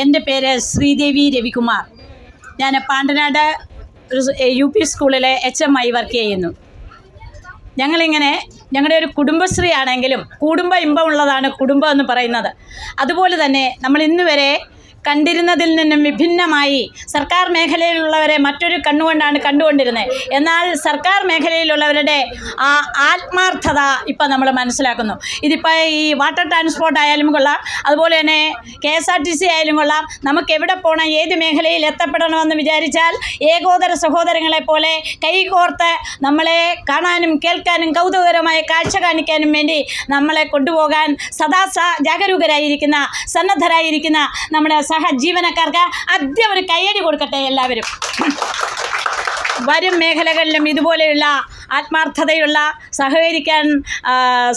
എൻ്റെ പേര് ശ്രീദേവി രവികുമാർ. ഞാൻ പാണ്ടനാട് UP സ്കൂളിലെ HM ആയി വർക്ക് ചെയ്യുന്നു. ഞങ്ങളുടെ ഒരു കുടുംബശ്രീ ആണെങ്കിലും കുടുംബ ഇമ്പമുള്ളതാണ് കുടുംബം എന്ന് പറയുന്നത്. അതുപോലെ തന്നെ നമ്മൾ ഇന്ന് വരെ കണ്ടിരുന്നതിൽ നിന്നും വിഭിന്നമായി സർക്കാർ മേഖലയിലുള്ളവരെ മറ്റൊരു കണ്ണുകൊണ്ടാണ് കണ്ടുകൊണ്ടിരുന്നത്. എന്നാൽ സർക്കാർ മേഖലയിലുള്ളവരുടെ ആ ആത്മാർത്ഥത ഇപ്പം നമ്മൾ മനസ്സിലാക്കുന്നു. ഇതിപ്പോൾ ഈ വാട്ടർ ട്രാൻസ്പോർട്ട് ആയാലും കൊള്ളാം, അതുപോലെ തന്നെ KSRTC ആയാലും കൊള്ളാം. നമുക്ക് എവിടെ പോകണം, ഏത് മേഖലയിൽ എത്തപ്പെടണമെന്ന് വിചാരിച്ചാൽ ഏകോദര സഹോദരങ്ങളെ പോലെ കൈകോർത്ത് നമ്മളെ കാണാനും കേൾക്കാനും കൗതുകകരമായ കാഴ്ച കാണിക്കാനും വേണ്ടി നമ്മളെ കൊണ്ടുപോകാൻ സദാ ജാഗരൂകരായിരിക്കുന്ന സന്നദ്ധരായിരിക്കുന്ന നമ്മുടെ സഹജീവനക്കാർക്ക് ആദ്യം ഒരു കയ്യടി കൊടുക്കട്ടെ എല്ലാവരും. വരും മേഖലകളിലും ഇതുപോലെയുള്ള ആത്മാർത്ഥതയുള്ള സഹകരിക്കാൻ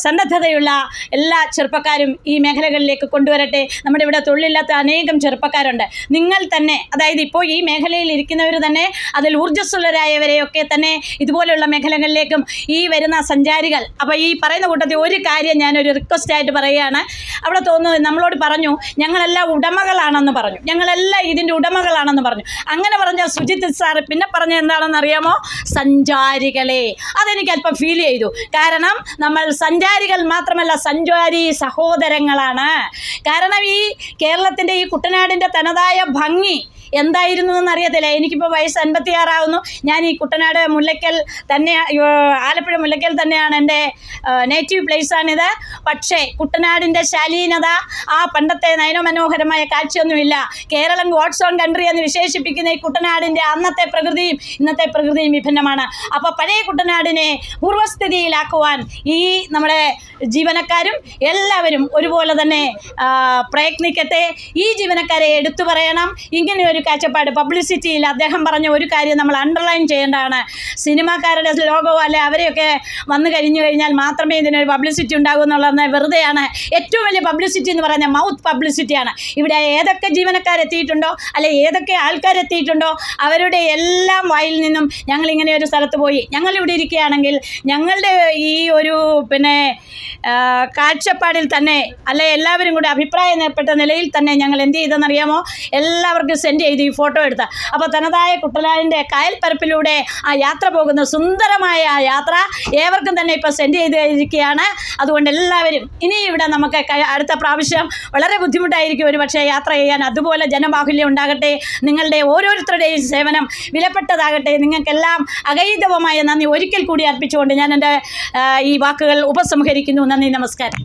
സന്നദ്ധതയുള്ള എല്ലാ ചെറുപ്പക്കാരും ഈ മേഖലകളിലേക്ക് കൊണ്ടുവരട്ടെ. നമ്മുടെ ഇവിടെ തൊഴിലില്ലാത്ത അനേകം ചെറുപ്പക്കാരുണ്ട്. നിങ്ങൾ തന്നെ, അതായത് ഇപ്പോൾ ഈ മേഖലയിൽ ഇരിക്കുന്നവർ തന്നെ, അതിൽ ഊർജ്ജസ്വലരായവരെയൊക്കെ തന്നെ ഇതുപോലെയുള്ള മേഖലകളിലേക്കും ഈ വരുന്ന സഞ്ചാരികൾ. അപ്പോൾ ഈ പറയുന്ന കൂട്ടത്തിൽ ഒരു കാര്യം ഞാനൊരു റിക്വസ്റ്റായിട്ട് പറയുകയാണ്. അവിടെ തോന്നുന്നത് നമ്മളോട് പറഞ്ഞു ഞങ്ങളെല്ലാം ഉടമകളാണെന്ന് പറഞ്ഞു, ഞങ്ങളെല്ലാം ഇതിൻ്റെ ഉടമകളാണെന്ന് പറഞ്ഞു. അങ്ങനെ പറഞ്ഞ സുജിത് സാറ് പിന്നെ പറഞ്ഞ എന്താണെന്ന് അറിയാമോ? സഞ്ചാരികളെ. അതെനിക്ക് അല്പം ഫീൽ ചെയ്തു. കാരണം നമ്മൾ സഞ്ചാരികൾ മാത്രമല്ല, സഞ്ചാരി സഹോദരങ്ങളാണ്. കാരണം ഈ കേരളത്തിൻ്റെ ഈ കുട്ടനാടിൻ്റെ തനതായ ഭംഗി എന്തായിരുന്നു എന്നറിയത്തില്ല. എനിക്കിപ്പോൾ വയസ്സ് 56 ആവുന്നു. ഞാൻ ഈ കുട്ടനാട് മുല്ലയ്ക്കൽ തന്നെ, ആലപ്പുഴ മുല്ലയ്ക്കൽ തന്നെയാണ് എൻ്റെ നേറ്റീവ് പ്ലേസാണിത്. പക്ഷേ കുട്ടനാടിൻ്റെ ശാലീനത, ആ പണ്ടത്തെ നയനമനോഹരമായ കാഴ്ചയൊന്നുമില്ല. കേരളം ഗോഡ്സ് ഓൺ കൺട്രി എന്ന് വിശേഷിപ്പിക്കുന്ന ഈ കുട്ടനാടിൻ്റെ അന്നത്തെ പ്രകൃതിയും ഇന്നത്തെ പ്രകൃതിയും വിഭിന്നമാണ്. അപ്പോൾ പഴയ കുട്ടനാടിനെ പൂർവ്വസ്ഥിതിയിലാക്കുവാൻ ഈ നമ്മുടെ ജീവനക്കാരും എല്ലാവരും ഒരുപോലെ തന്നെ പ്രയത്നിക്കട്ടെ. ഈ ജീവനക്കാരെ എടുത്തു പറയണം. ഇങ്ങനെ ഒരു കാഴ്ചപ്പാട് പബ്ലിസിറ്റിയിൽ അദ്ദേഹം പറഞ്ഞ ഒരു കാര്യം നമ്മൾ അണ്ടർലൈൻ ചെയ്യേണ്ടതാണ്. സിനിമാക്കാരുടെ ലോഗോ അല്ലെ അവരെയൊക്കെ വന്നു കഴിഞ്ഞാൽ മാത്രമേ ഇതിനൊരു പബ്ലിസിറ്റി ഉണ്ടാകൂ എന്നുള്ളത് വെറുതെയാണ്. ഏറ്റവും വലിയ പബ്ലിസിറ്റി എന്ന് പറയുന്നത് മൗത്ത് പബ്ലിസിറ്റിയാണ്. ഇവിടെ ഏതൊക്കെ ജീവനക്കാരെത്തിയിട്ടുണ്ടോ അല്ലെ ഏതൊക്കെ ആൾക്കാരെത്തിയിട്ടുണ്ടോ അവരുടെ എല്ലാം വായിൽ നിന്നും ഞങ്ങളിങ്ങനെ ഒരു സ്ഥലത്ത് പോയി, ഞങ്ങളിവിടെ ഇരിക്കുകയാണെങ്കിൽ ഞങ്ങളുടെ ഈ ഒരു കാഴ്ചപ്പാടിൽ തന്നെ അല്ലെ എല്ലാവരും കൂടി അഭിപ്രായപ്പെട്ട നിലയിൽ തന്നെ ഞങ്ങൾ എന്ത് ചെയ്തെന്നറിയാമോ? എല്ലാവർക്കും സെൻഡ് ചെയ്ത് ഈ ഫോട്ടോ എടുത്ത. അപ്പോൾ തനതായ കുട്ടനാടിൻ്റെ കായൽപ്പരപ്പിലൂടെ ആ യാത്ര പോകുന്ന സുന്ദരമായ ആ യാത്ര ഏവർക്കും തന്നെ ഇപ്പോൾ സെൻഡ് ചെയ്തിരിക്കുകയാണ്. അതുകൊണ്ട് എല്ലാവരും ഇനി ഇവിടെ നമുക്ക് അടുത്ത പ്രാവശ്യം വളരെ ബുദ്ധിമുട്ടായിരിക്കും ഒരു പക്ഷേ യാത്ര ചെയ്യാൻ. അതുപോലെ ജനബാഹുല്യം ഉണ്ടാകട്ടെ. നിങ്ങളുടെ ഓരോരുത്തരുടെയും സേവനം വിലപ്പെട്ടതാകട്ടെ. നിങ്ങൾക്കെല്ലാം അഗൈതവമായ നന്ദി ഒരിക്കൽ കൂടി അർപ്പിച്ചുകൊണ്ട് ഞാൻ എൻ്റെ ഈ വാക്കുകൾ ഉപസംഹരിക്കുന്നു. നന്ദി, നമസ്കാരം.